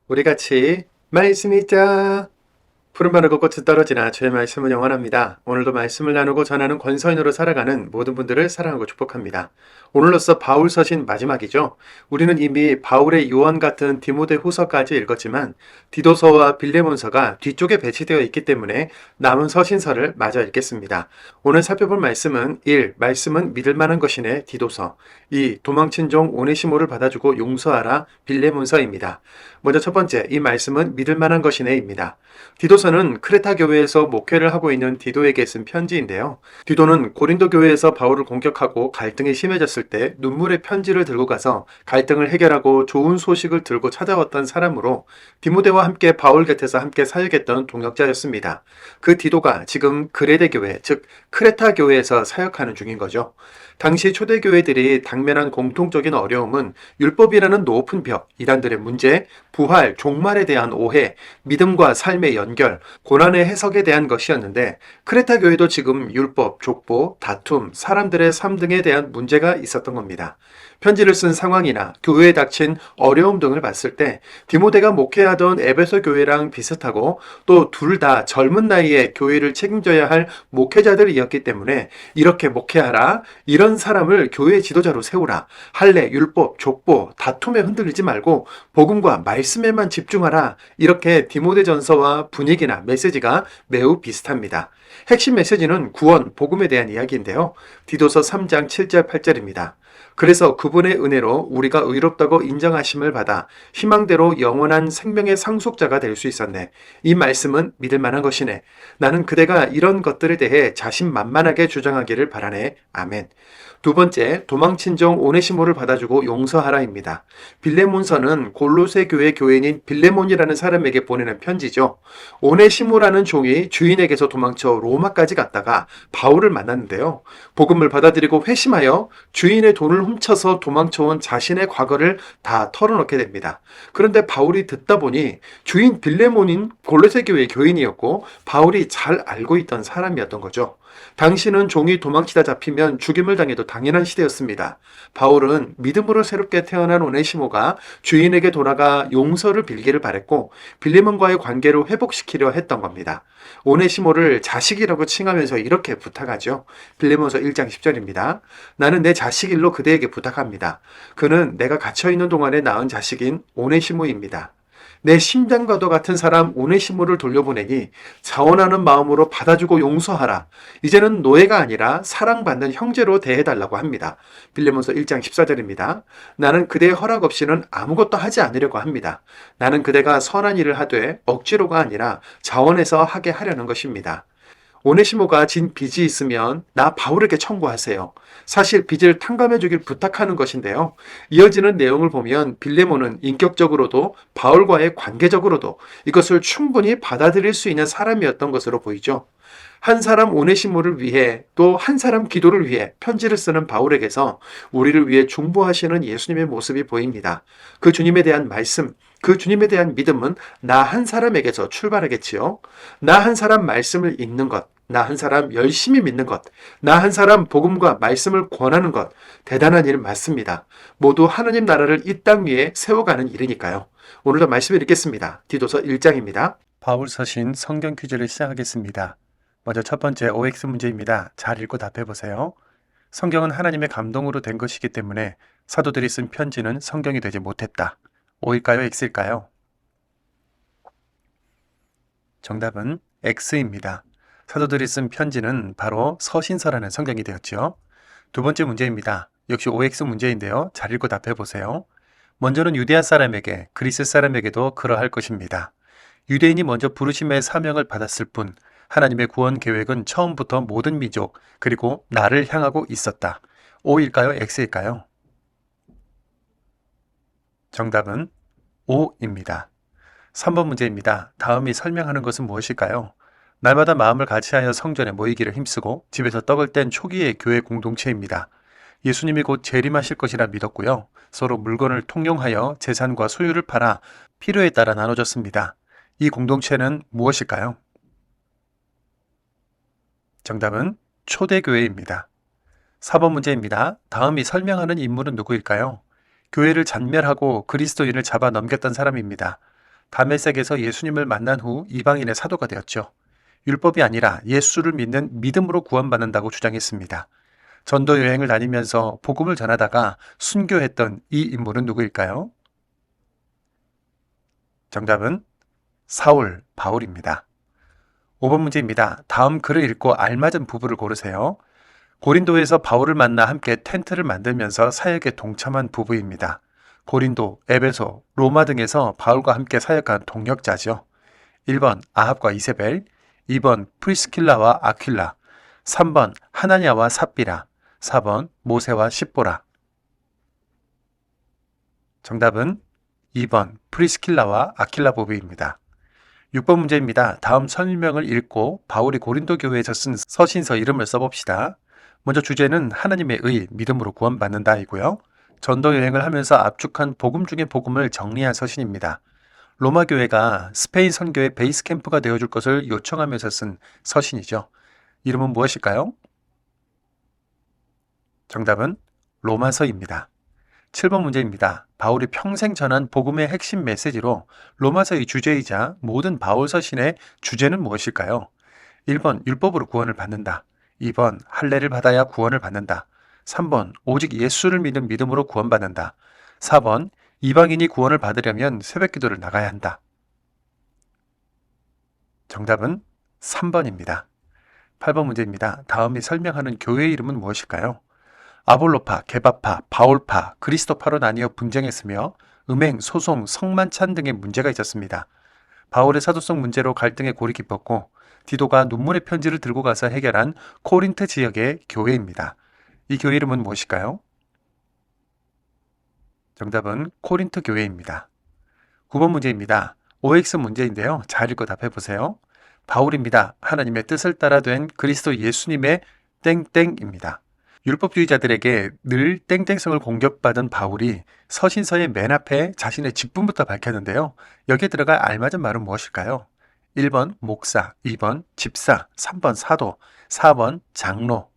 우리 같이 말씀 읽자. 푸른 바르고 꽃이 떨어지나 주의 말씀은 영원합니다. 오늘도 말씀을 나누고 전하는 권서인으로 살아가는 모든 분들을 사랑하고 축복합니다. 오늘로써 바울 서신 마지막이죠. 우리는 이미 바울의 요한 같은 디모데 후서까지 읽었지만 디도서와 빌레몬서가 뒤쪽에 배치되어 있기 때문에 남은 서신서를 마저 읽겠습니다. 오늘 살펴볼 말씀은 1. 말씀은 믿을 만한 것이네 디도서. 2. 도망친 종 오네시모를 받아주고 용서하라 빌레몬서입니다. 먼저 첫 번째, 이 말씀은 믿을 만한 것이네입니다. 디도서는 크레타 교회에서 목회를 하고 있는 디도에게 쓴 편지인데요. 디도는 고린도 교회에서 바울을 공격하고 갈등이 심해졌을 때 눈물의 편지를 들고 가서 갈등을 해결하고 좋은 소식을 들고 찾아왔던 사람으로 디모데와 함께 바울 곁에서 함께 사역했던 동역자였습니다. 그 디도가 지금 그레데 교회, 즉 크레타 교회에서 사역하는 중인 거죠. 당시 초대교회들이 당면한 공통적인 어려움은 율법이라는 높은 벽, 이단들의 문제, 부활, 종말에 대한 오해, 믿음과 삶의 연결, 고난의 해석에 대한 것이었는데 크레타 교회도 지금 율법, 족보, 다툼, 사람들의 삶 등에 대한 문제가 있었던 겁니다. 편지를 쓴 상황이나 교회에 닥친 어려움 등을 봤을 때 디모데가 목회하던 에베소 교회랑 비슷하고 또 둘 다 젊은 나이에 교회를 책임져야 할 목회자들이었기 때문에 이렇게 목회하라, 이런 사람을 교회 지도자로 세우라, 할례, 율법, 족보, 다툼에 흔들리지 말고 복음과 말씀에만 집중하라, 이렇게 디모데전서와 분위기나 메시지가 매우 비슷합니다. 핵심 메시지는 구원, 복음에 대한 이야기인데요. 디도서 3장 7절 8절입니다. 그래서 그분의 은혜로 우리가 의롭다고 인정하심을 받아 희망대로 영원한 생명의 상속자가 될 수 있었네. 이 말씀은 믿을 만한 것이네. 나는 그대가 이런 것들에 대해 자신만만하게 주장하기를 바라네. 아멘. 두 번째, 도망친 종 오네시모를 받아주고 용서하라입니다. 빌레몬서는 골로새 교회 교인인 빌레몬이라는 사람에게 보내는 편지죠. 오네시모라는 종이 주인에게서 도망쳐 로마까지 갔다가 바울을 만났는데요. 복음을 받아들이고 회심하여 주인의 돈을 훔쳐서 도망쳐온 자신의 과거를 다 털어놓게 됩니다. 그런데 바울이 듣다 보니 주인 빌레몬인 골로새 교회 교인이었고 바울이 잘 알고 있던 사람이었던 거죠. 당시는 종이 도망치다 잡히면 죽임을 당해도 당연한 시대였습니다. 바울은 믿음으로 새롭게 태어난 오네시모가 주인에게 돌아가 용서를 빌기를 바랬고 빌레몬과의 관계를 회복시키려 했던 겁니다. 오네시모를 자식이라고 칭하면서 이렇게 부탁하죠. 빌레몬서 1장 10절입니다. 나는 내 자식 일로 그대에게 부탁합니다. 그는 내가 갇혀있는 동안에 낳은 자식인 오네시모입니다. 내 심장과도 같은 사람 오네시모를 돌려보내니 자원하는 마음으로 받아주고 용서하라. 이제는 노예가 아니라 사랑받는 형제로 대해달라고 합니다. 빌레몬서 1장 14절입니다. 나는 그대의 허락 없이는 아무것도 하지 않으려고 합니다. 나는 그대가 선한 일을 하되 억지로가 아니라 자원해서 하게 하려는 것입니다. 오네시모가 진 빚이 있으면 나 바울에게 청구하세요. 사실 빚을 탕감해 주길 부탁하는 것인데요. 이어지는 내용을 보면 빌레몬은 인격적으로도 바울과의 관계적으로도 이것을 충분히 받아들일 수 있는 사람이었던 것으로 보이죠. 한 사람 오네시모를 위해 또 한 사람 기도를 위해 편지를 쓰는 바울에게서 우리를 위해 중보하시는 예수님의 모습이 보입니다. 그 주님에 대한 말씀, 그 주님에 대한 믿음은 나 한 사람에게서 출발하겠지요. 나 한 사람 말씀을 읽는 것, 나 한 사람 열심히 믿는 것, 나 한 사람 복음과 말씀을 권하는 것, 대단한 일 맞습니다. 모두 하느님 나라를 이 땅 위에 세워가는 일이니까요. 오늘도 말씀을 읽겠습니다. 디도서 1장입니다. 바울 서신 성경 퀴즈를 시작하겠습니다. 먼저 첫 번째 OX 문제입니다. 잘 읽고 답해보세요. 성경은 하나님의 감동으로 된 것이기 때문에 사도들이 쓴 편지는 성경이 되지 못했다. O일까요? X일까요? 정답은 X입니다. 사도들이 쓴 편지는 바로 서신서라는 성경이 되었죠. 두 번째 문제입니다. 역시 OX 문제인데요. 잘 읽고 답해보세요. 먼저는 유대아 사람에게, 그리스 사람에게도 그러할 것입니다. 유대인이 먼저 부르심의 사명을 받았을 뿐 하나님의 구원 계획은 처음부터 모든 민족 그리고 나를 향하고 있었다. O일까요? X일까요? 정답은 O입니다. 3번 문제입니다. 다음이 설명하는 것은 무엇일까요? 날마다 마음을 같이하여 성전에 모이기를 힘쓰고 집에서 떡을 뗀 초기의 교회 공동체입니다. 예수님이 곧 재림하실 것이라 믿었고요. 서로 물건을 통용하여 재산과 소유를 팔아 필요에 따라 나눠줬습니다. 이 공동체는 무엇일까요? 정답은 초대교회입니다. 4번 문제입니다. 다음이 설명하는 인물은 누구일까요? 교회를 잔멸하고 그리스도인을 잡아 넘겼던 사람입니다. 다메섹에서 예수님을 만난 후 이방인의 사도가 되었죠. 율법이 아니라 예수를 믿는 믿음으로 구원받는다고 주장했습니다. 전도 여행을 다니면서 복음을 전하다가 순교했던 이 인물은 누구일까요? 정답은 사울, 바울입니다. 5번 문제입니다. 다음 글을 읽고 알맞은 부부를 고르세요. 고린도에서 바울을 만나 함께 텐트를 만들면서 사역에 동참한 부부입니다. 고린도, 에베소, 로마 등에서 바울과 함께 사역한 동역자죠. 1번 아합과 이세벨, 2번 프리스킬라와 아퀴라, 3번 하나냐와 삽비라, 4번 모세와 십보라. 정답은 2번 프리스킬라와 아킬라 부부입니다. 6번 문제입니다. 다음 설명을 읽고 바울이 고린도 교회에서 쓴 서신서 이름을 써봅시다. 먼저 주제는 하나님의 의, 믿음으로 구원받는다이고요. 전도 여행을 하면서 압축한 복음 중의 복음을 정리한 서신입니다. 로마 교회가 스페인 선교의 베이스 캠프가 되어줄 것을 요청하면서 쓴 서신이죠. 이름은 무엇일까요? 정답은 로마서입니다. 7번 문제입니다. 바울이 평생 전한 복음의 핵심 메시지로 로마서의 주제이자 모든 바울 서신의 주제는 무엇일까요? 1번 율법으로 구원을 받는다. 2번 할례를 받아야 구원을 받는다. 3번 오직 예수를 믿는 믿음으로 구원받는다. 4번 이방인이 구원을 받으려면 새벽기도를 나가야 한다. 정답은 3번입니다. 8번 문제입니다. 다음이 설명하는 교회 이름은 무엇일까요? 아볼로파, 게바파, 바울파, 그리스도파로 나뉘어 분쟁했으며 음행, 소송, 성만찬 등의 문제가 있었습니다. 바울의 사도성 문제로 갈등의 골이 깊었고 디도가 눈물의 편지를 들고 가서 해결한 코린트 지역의 교회입니다. 이 교회 이름은 무엇일까요? 정답은 코린트 교회입니다. 9번 문제입니다. OX 문제인데요. 잘 읽고 답해보세요. 바울입니다. 하나님의 뜻을 따라 된 그리스도 예수님의 땡땡입니다. 율법주의자들에게 늘 땡땡성을 공격받은 바울이 서신서의 맨 앞에 자신의 직분부터 밝혔는데요. 여기에 들어갈 알맞은 말은 무엇일까요? 1번 목사, 2번 집사, 3번 사도, 4번 장로.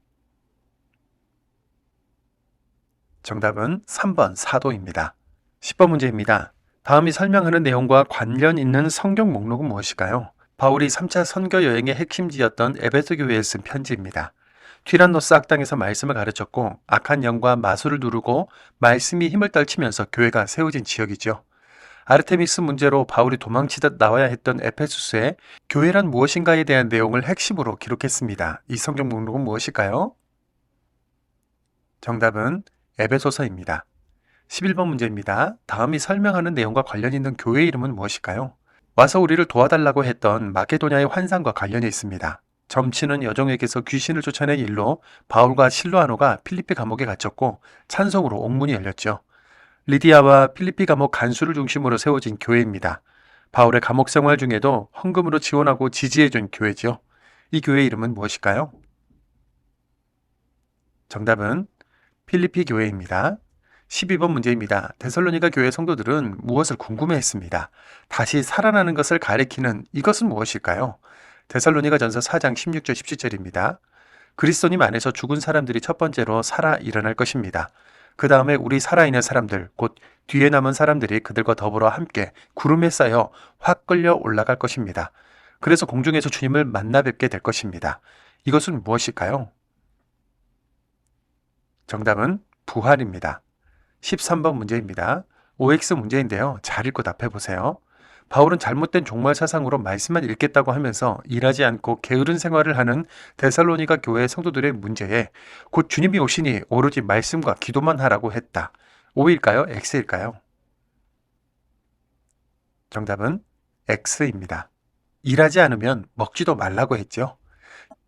정답은 3번 사도입니다. 10번 문제입니다. 다음이 설명하는 내용과 관련 있는 성경 목록은 무엇일까요? 바울이 3차 선교 여행의 핵심지였던 에베소 교회에 쓴 편지입니다. 티란노스 악당에서 말씀을 가르쳤고 악한 영과 마술을 누르고 말씀이 힘을 떨치면서 교회가 세워진 지역이죠. 아르테미스 문제로 바울이 도망치듯 나와야 했던 에페소스에 교회란 무엇인가에 대한 내용을 핵심으로 기록했습니다. 이 성경 목록은 무엇일까요? 정답은 에베소서입니다. 11번 문제입니다. 다음이 설명하는 내용과 관련 있는 교회 이름은 무엇일까요? 와서 우리를 도와달라고 했던 마케도냐의 환상과 관련이 있습니다. 점치는 여종에게서 귀신을 쫓아낸 일로 바울과 실로아노가 필리피 감옥에 갇혔고 찬송으로 옥문이 열렸죠. 리디아와 필리피 감옥 간수를 중심으로 세워진 교회입니다. 바울의 감옥 생활 중에도 헌금으로 지원하고 지지해준 교회죠. 이 교회 이름은 무엇일까요? 정답은 필리피 교회입니다. 12번 문제입니다. 데살로니가 교회 성도들은 무엇을 궁금해했습니다. 다시 살아나는 것을 가리키는 이것은 무엇일까요? 데살로니가 전서 4장 16절 17절입니다. 그리스도님 안에서 죽은 사람들이 첫 번째로 살아 일어날 것입니다. 그 다음에 우리 살아있는 사람들, 곧 뒤에 남은 사람들이 그들과 더불어 함께 구름에 쌓여 확 끌려 올라갈 것입니다. 그래서 공중에서 주님을 만나 뵙게 될 것입니다. 이것은 무엇일까요? 정답은 부활입니다. 13번 문제입니다. OX 문제인데요. 잘 읽고 답해보세요. 바울은 잘못된 종말 사상으로 말씀만 읽겠다고 하면서 일하지 않고 게으른 생활을 하는 데살로니가 교회 성도들의 문제에 곧 주님이 오시니 오로지 말씀과 기도만 하라고 했다. O일까요? X일까요? 정답은 X입니다. 일하지 않으면 먹지도 말라고 했죠.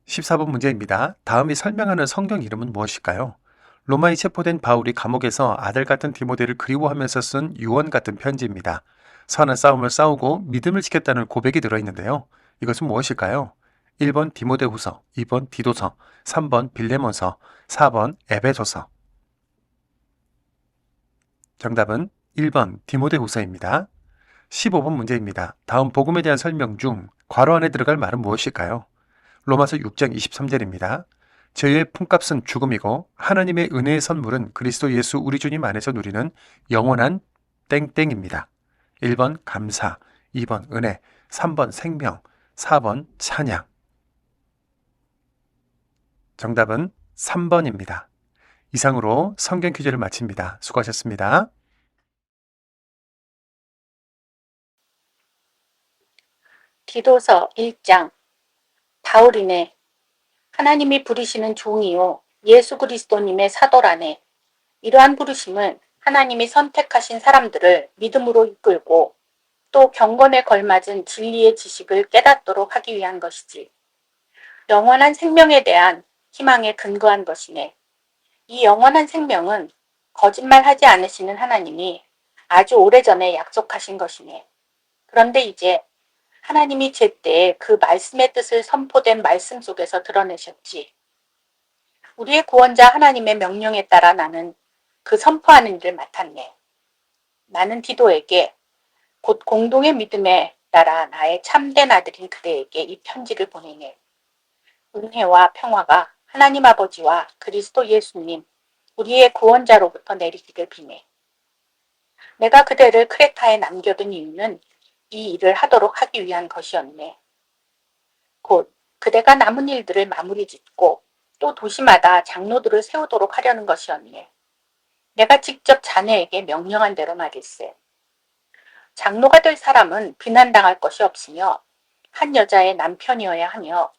14번 문제입니다. 다음이 설명하는 성경 이름은 무엇일까요? 로마에 체포된 바울이 감옥에서 아들 같은 디모데를 그리워하면서 쓴 유언 같은 편지입니다. 선한 싸움을 싸우고 믿음을 지켰다는 고백이 들어있는데요. 이것은 무엇일까요? 1번 디모데후서, 2번 디도서, 3번 빌레몬서, 4번 에베소서. 정답은 1번 디모데후서입니다. 15번 문제입니다. 다음 복음에 대한 설명 중 괄호 안에 들어갈 말은 무엇일까요? 로마서 6장 23절입니다. 죄의 품값은 죽음이고 하나님의 은혜의 선물은 그리스도 예수 우리 주님 안에서 누리는 영원한 땡땡입니다. 1번 감사, 2번 은혜, 3번 생명, 4번 찬양. 정답은 3번입니다. 이상으로 성경 퀴즈를 마칩니다. 수고하셨습니다. 디도서 1장. 바울이네. 하나님이 부르시는 종이요 예수 그리스도님의 사도라네. 이러한 부르심은 하나님이 선택하신 사람들을 믿음으로 이끌고 또 경건에 걸맞은 진리의 지식을 깨닫도록 하기 위한 것이지. 영원한 생명에 대한 희망에 근거한 것이네. 이 영원한 생명은 거짓말하지 않으시는 하나님이 아주 오래전에 약속하신 것이네. 그런데 이제 하나님이 제때 그 말씀의 뜻을 선포된 말씀 속에서 드러내셨지. 우리의 구원자 하나님의 명령에 따라 나는 그 선포하는 일을 맡았네. 나는 디도에게 곧 공동의 믿음에 따라 나의 참된 아들인 그대에게 이 편지를 보내네. 은혜와 평화가 하나님 아버지와 그리스도 예수님, 우리의 구원자로부터 내리기를 비네. 내가 그대를 크레타에 남겨둔 이유는 이 일을 하도록 하기 위한 것이었네. 곧 그대가 남은 일들을 마무리 짓고 또 도시마다 장로들을 세우도록 하려는 것이었네. 내가 직접 자네에게 명령한 대로 말일세. 장로가 될 사람은 비난당할 것이 없으며 한 여자의 남편이어야 하며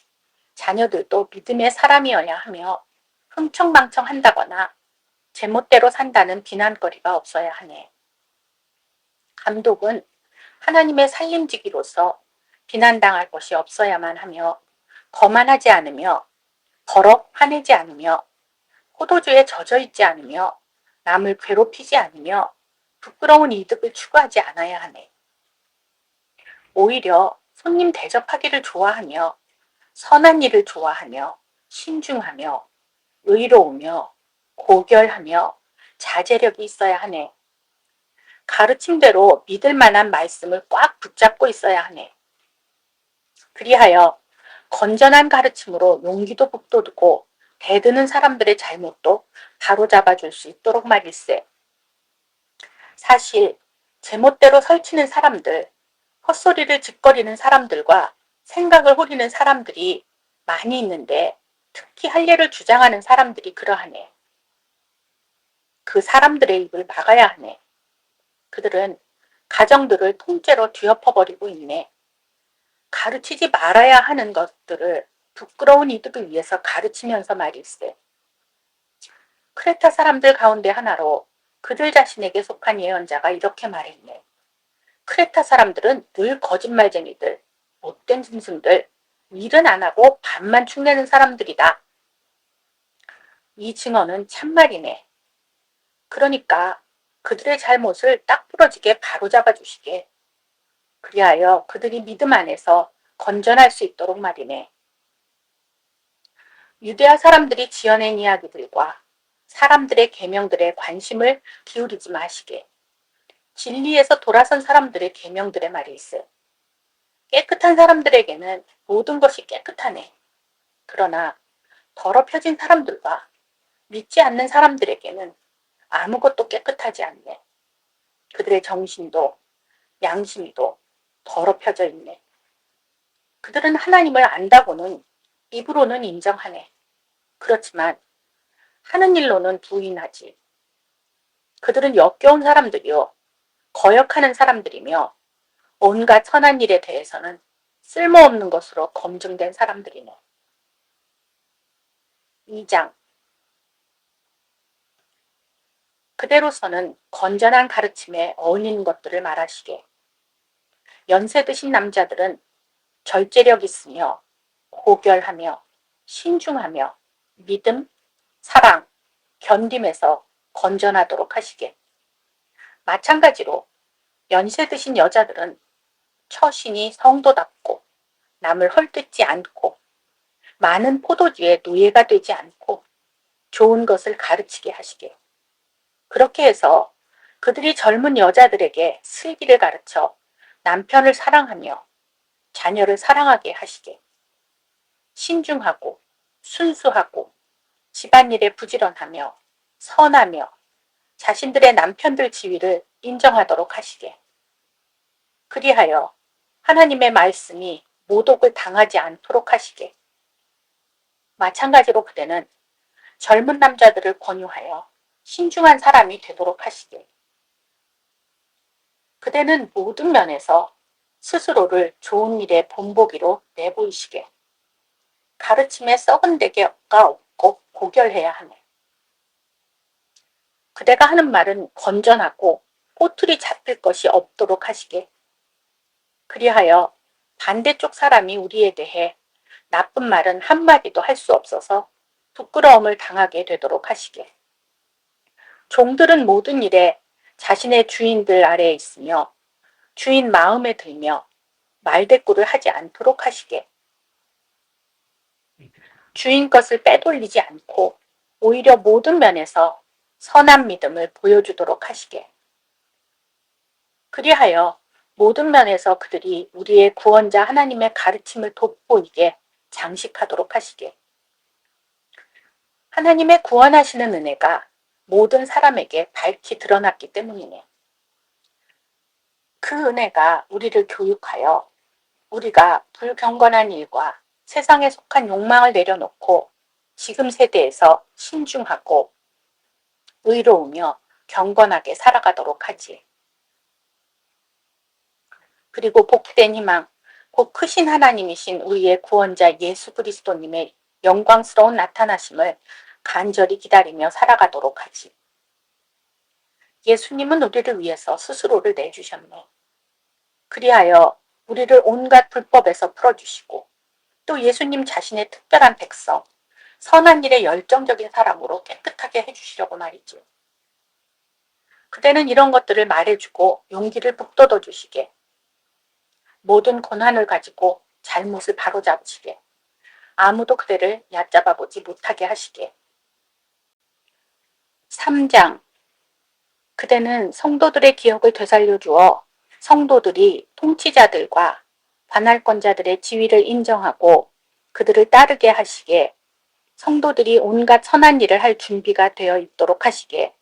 자녀들도 믿음의 사람이어야 하며 흥청망청한다거나 제멋대로 산다는 비난거리가 없어야 하네. 감독은 하나님의 살림지기로서 비난당할 것이 없어야만 하며 거만하지 않으며 버럭 화내지 않으며 포도주에 젖어 있지 않으며 남을 괴롭히지 않으며 부끄러운 이득을 추구하지 않아야 하네. 오히려 손님 대접하기를 좋아하며 선한 일을 좋아하며 신중하며 의로우며 고결하며 자제력이 있어야 하네. 가르침대로 믿을 만한 말씀을 꽉 붙잡고 있어야 하네. 그리하여 건전한 가르침으로 용기도 북돋고 대드는 사람들의 잘못도 바로잡아줄 수 있도록 말일세. 사실 제멋대로 설치는 사람들, 헛소리를 짓거리는 사람들과 생각을 후리는 사람들이 많이 있는데 특히 할례를 주장하는 사람들이 그러하네. 그 사람들의 입을 막아야 하네. 그들은 가정들을 통째로 뒤엎어버리고 있네. 가르치지 말아야 하는 것들을 부끄러운 이득을 위해서 가르치면서 말일세. 크레타 사람들 가운데 하나로 그들 자신에게 속한 예언자가 이렇게 말했네. 크레타 사람들은 늘 거짓말쟁이들, 못된 짐승들, 일은 안 하고 밥만 축내는 사람들이다. 이 증언은 참말이네. 그러니까 그들의 잘못을 딱 부러지게 바로잡아 주시게. 그리하여 그들이 믿음 안에서 건전할 수 있도록 말이네. 유대아 사람들이 지어낸 이야기들과 사람들의 계명들에 관심을 기울이지 마시게. 진리에서 돌아선 사람들의 계명들의 말일세. 깨끗한 사람들에게는 모든 것이 깨끗하네. 그러나 더럽혀진 사람들과 믿지 않는 사람들에게는 아무것도 깨끗하지 않네. 그들의 정신도 양심도 더럽혀져 있네. 그들은 하나님을 안다고는 입으로는 인정하네. 그렇지만 하는 일로는 부인하지. 그들은 역겨운 사람들이요. 거역하는 사람들이며 온갖 선한 일에 대해서는 쓸모없는 것으로 검증된 사람들이네. 2장. 그대로서는 건전한 가르침에 어울리는 것들을 말하시게. 연세 드신 남자들은 절제력 있으며 고결하며 신중하며 믿음, 사랑, 견딤에서 건전하도록 하시게. 마찬가지로 연세 드신 여자들은 처신이 성도답고 남을 헐뜯지 않고 많은 포도주의 노예가 되지 않고 좋은 것을 가르치게 하시게. 그렇게 해서 그들이 젊은 여자들에게 슬기를 가르쳐 남편을 사랑하며 자녀를 사랑하게 하시게. 신중하고 순수하고 집안일에 부지런하며 선하며 자신들의 남편들 지위를 인정하도록 하시게. 그리하여 하나님의 말씀이 모독을 당하지 않도록 하시게. 마찬가지로 그대는 젊은 남자들을 권유하여 신중한 사람이 되도록 하시게. 그대는 모든 면에서 스스로를 좋은 일의 본보기로 내보이시게. 가르침에 썩은 데가 없고 고결해야 하네. 그대가 하는 말은 건전하고 꼬투리 잡힐 것이 없도록 하시게. 그리하여 반대쪽 사람이 우리에 대해 나쁜 말은 한마디도 할 수 없어서 부끄러움을 당하게 되도록 하시게. 종들은 모든 일에 자신의 주인들 아래에 있으며 주인 마음에 들며 말대꾸를 하지 않도록 하시게. 주인 것을 빼돌리지 않고 오히려 모든 면에서 선한 믿음을 보여주도록 하시게. 그리하여 모든 면에서 그들이 우리의 구원자 하나님의 가르침을 돋보이게 장식하도록 하시게. 하나님의 구원하시는 은혜가 모든 사람에게 밝히 드러났기 때문이네. 그 은혜가 우리를 교육하여 우리가 불경건한 일과 세상에 속한 욕망을 내려놓고 지금 세대에서 신중하고 의로우며 경건하게 살아가도록 하지. 그리고 복된 희망, 곧 크신 하나님이신 우리의 구원자 예수 그리스도님의 영광스러운 나타나심을 간절히 기다리며 살아가도록 하지. 예수님은 우리를 위해서 스스로를 내주셨네. 그리하여 우리를 온갖 불법에서 풀어주시고 또 예수님 자신의 특별한 백성, 선한 일에 열정적인 사람으로 깨끗하게 해주시려고 말이죠. 그대는 이런 것들을 말해주고 용기를 북돋워 주시게. 모든 권한을 가지고 잘못을 바로잡으시게. 아무도 그대를 얕잡아 보지 못하게 하시게. 3장. 그대는 성도들의 기억을 되살려 주어 성도들이 통치자들과 관할권자들의 지위를 인정하고 그들을 따르게 하시게. 성도들이 온갖 선한 일을 할 준비가 되어 있도록 하시게.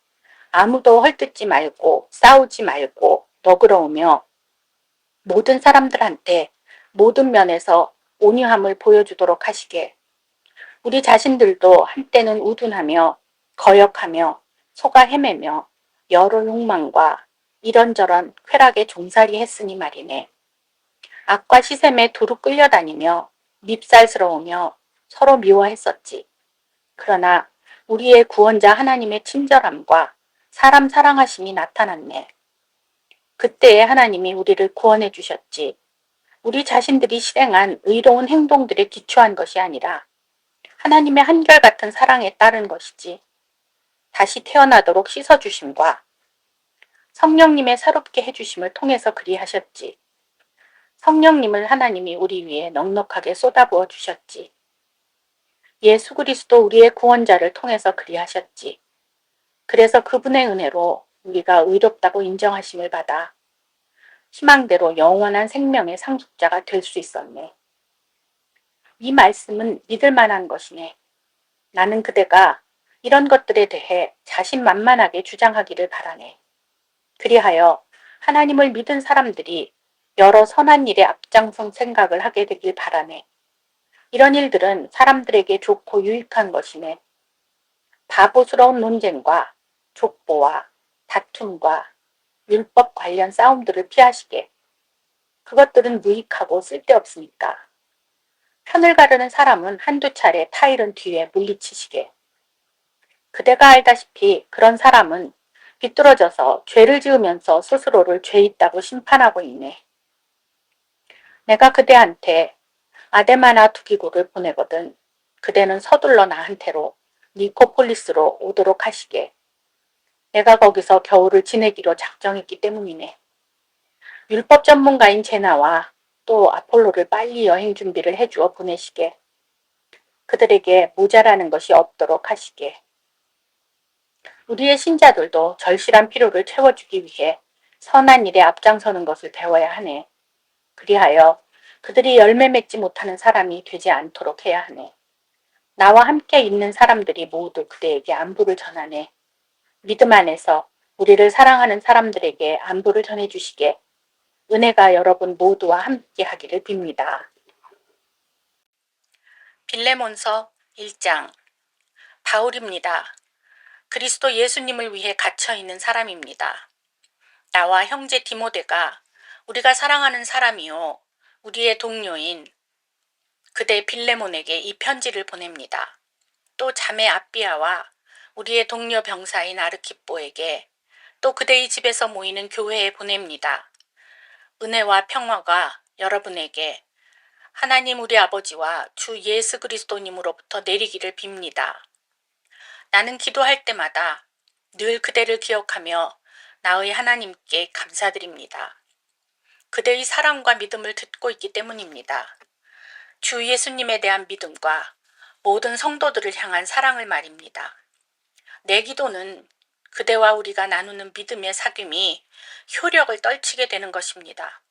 아무도 헐뜯지 말고 싸우지 말고 너그러우며 모든 사람들한테 모든 면에서 온유함을 보여주도록 하시게. 우리 자신들도 한때는 우둔하며 거역하며 속아 헤매며 여러 욕망과 이런저런 쾌락에 종살이 했으니 말이네. 악과 시샘에 두루 끌려다니며 밉살스러우며 서로 미워했었지. 그러나 우리의 구원자 하나님의 친절함과 사람 사랑하심이 나타났네. 그때에 하나님이 우리를 구원해 주셨지. 우리 자신들이 실행한 의로운 행동들에 기초한 것이 아니라 하나님의 한결같은 사랑에 따른 것이지. 다시 태어나도록 씻어주심과 성령님의 새롭게 해주심을 통해서 그리하셨지. 성령님을 하나님이 우리 위에 넉넉하게 쏟아부어 주셨지. 예수 그리스도 우리의 구원자를 통해서 그리하셨지. 그래서 그분의 은혜로 우리가 의롭다고 인정하심을 받아 희망대로 영원한 생명의 상속자가 될 수 있었네. 이 말씀은 믿을 만한 것이네. 나는 그대가 이런 것들에 대해 자신만만하게 주장하기를 바라네. 그리하여 하나님을 믿은 사람들이 여러 선한 일에 앞장선 생각을 하게 되길 바라네. 이런 일들은 사람들에게 좋고 유익한 것이네. 바보스러운 논쟁과 족보와 다툼과 율법 관련 싸움들을 피하시게. 그것들은 무익하고 쓸데없으니까. 편을 가르는 사람은 한두 차례 타일은 뒤에 물리치시게. 그대가 알다시피 그런 사람은 비뚤어져서 죄를 지으면서 스스로를 죄 있다고 심판하고 있네. 내가 그대한테 아데마나 두기고를 보내거든. 그대는 서둘러 나한테로 니코폴리스로 오도록 하시게. 내가 거기서 겨울을 지내기로 작정했기 때문이네. 율법 전문가인 제나와 또 아폴로를 빨리 여행 준비를 해주어 보내시게. 그들에게 모자라는 것이 없도록 하시게. 우리의 신자들도 절실한 필요를 채워주기 위해 선한 일에 앞장서는 것을 배워야 하네. 그리하여 그들이 열매 맺지 못하는 사람이 되지 않도록 해야 하네. 나와 함께 있는 사람들이 모두 그대에게 안부를 전하네. 믿음 안에서 우리를 사랑하는 사람들에게 안부를 전해주시게. 은혜가 여러분 모두와 함께 하기를 빕니다. 빌레몬서 1장. 바울입니다. 그리스도 예수님을 위해 갇혀있는 사람입니다. 나와 형제 디모데가 우리가 사랑하는 사람이요 우리의 동료인 그대 빌레몬에게 이 편지를 보냅니다. 또 자매 아비아와 우리의 동료 병사인 아르키뽀에게 또 그대의 집에서 모이는 교회에 보냅니다. 은혜와 평화가 여러분에게 하나님 우리 아버지와 주 예수 그리스도님으로부터 내리기를 빕니다. 나는 기도할 때마다 늘 그대를 기억하며 나의 하나님께 감사드립니다. 그대의 사랑과 믿음을 듣고 있기 때문입니다. 주 예수님에 대한 믿음과 모든 성도들을 향한 사랑을 말입니다. 내 기도는 그대와 우리가 나누는 믿음의 사귐이 효력을 떨치게 되는 것입니다.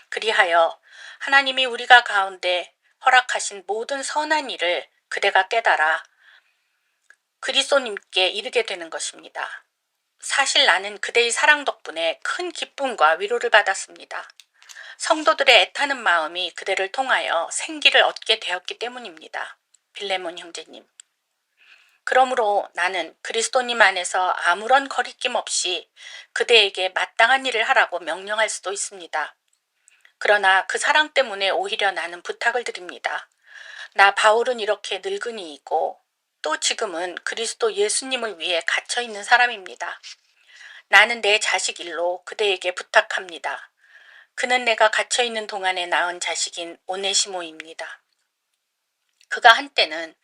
그리하여 하나님이 우리가 가운데 허락하신 모든 선한 일을 그대가 깨달아 그리스도님께 이르게 되는 것입니다. 사실 나는 그대의 사랑 덕분에 큰 기쁨과 위로를 받았습니다. 성도들의 애타는 마음이 그대를 통하여 생기를 얻게 되었기 때문입니다. 빌레몬 형제님. 그러므로 나는 그리스도님 안에서 아무런 거리낌 없이 그대에게 마땅한 일을 하라고 명령할 수도 있습니다. 그러나 그 사랑 때문에 오히려 나는 부탁을 드립니다. 나 바울은 이렇게 늙은이이고 또 지금은 그리스도 예수님을 위해 갇혀있는 사람입니다. 나는 내 자식 일로 그대에게 부탁합니다. 그는 내가 갇혀있는 동안에 낳은 자식인 오네시모입니다. 그가 한때는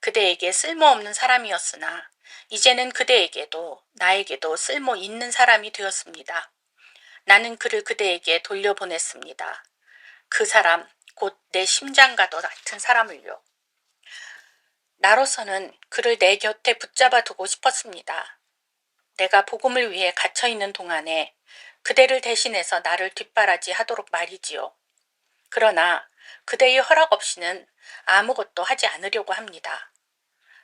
그대에게 쓸모없는 사람이었으나 이제는 그대에게도 나에게도 쓸모 있는 사람이 되었습니다. 나는 그를 그대에게 돌려보냈습니다. 그 사람, 곧 내 심장과도 같은 사람을요. 나로서는 그를 내 곁에 붙잡아 두고 싶었습니다. 내가 복음을 위해 갇혀있는 동안에 그대를 대신해서 나를 뒷바라지 하도록 말이지요. 그러나 그대의 허락 없이는 아무것도 하지 않으려고 합니다.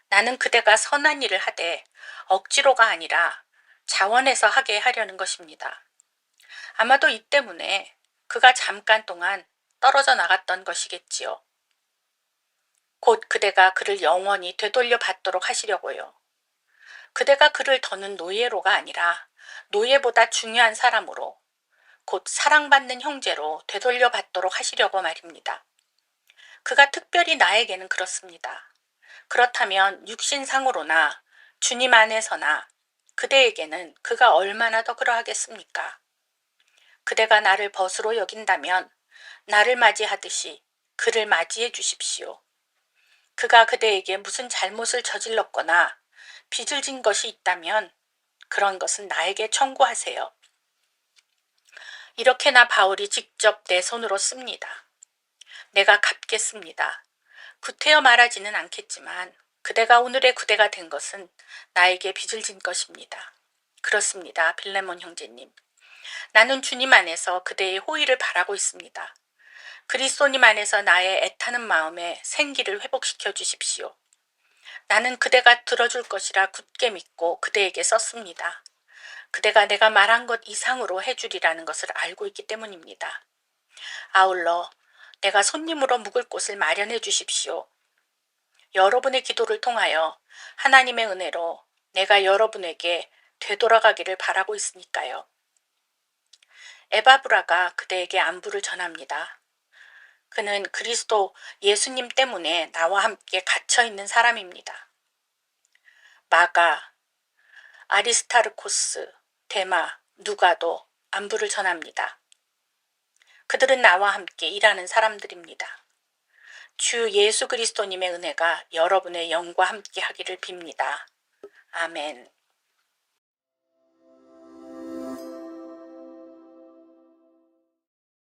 나는 그대가 선한 일을 하되 억지로가 아니라 자원해서 하게 하려는 것입니다. 아마도 이 때문에 그가 잠깐 동안 떨어져 나갔던 것이겠지요. 곧 그대가 그를 영원히 되돌려 받도록 하시려고요. 그대가 그를 더는 노예로가 아니라 노예보다 중요한 사람으로 곧 사랑받는 형제로 되돌려 받도록 하시려고 말입니다. 그가 특별히 나에게는 그렇습니다. 그렇다면 육신상으로나 주님 안에서나 그대에게는 그가 얼마나 더 그러하겠습니까? 그대가 나를 벗으로 여긴다면 나를 맞이하듯이 그를 맞이해 주십시오. 그가 그대에게 무슨 잘못을 저질렀거나 빚을 진 것이 있다면 그런 것은 나에게 청구하세요. 이렇게 나 바울이 직접 내 손으로 씁니다. 내가 갚겠습니다. 구태여 말하지는 않겠지만 그대가 오늘의 그대가 된 것은 나에게 빚을 진 것입니다. 그렇습니다. 빌레몬 형제님. 나는 주님 안에서 그대의 호의를 바라고 있습니다. 그리스도님 안에서 나의 애타는 마음에 생기를 회복시켜 주십시오. 나는 그대가 들어줄 것이라 굳게 믿고 그대에게 썼습니다. 그대가 내가 말한 것 이상으로 해주리라는 것을 알고 있기 때문입니다. 아울러 내가 손님으로 묵을 곳을 마련해 주십시오. 여러분의 기도를 통하여 하나님의 은혜로 내가 여러분에게 되돌아가기를 바라고 있으니까요. 에바브라가 그대에게 안부를 전합니다. 그는 그리스도 예수님 때문에 나와 함께 갇혀있는 사람입니다. 마가, 아리스타르코스, 데마, 누가도 안부를 전합니다. 그들은 나와 함께 일하는 사람들입니다. 주 예수 그리스도님의 은혜가 여러분의 영과 함께 하기를 빕니다. 아멘.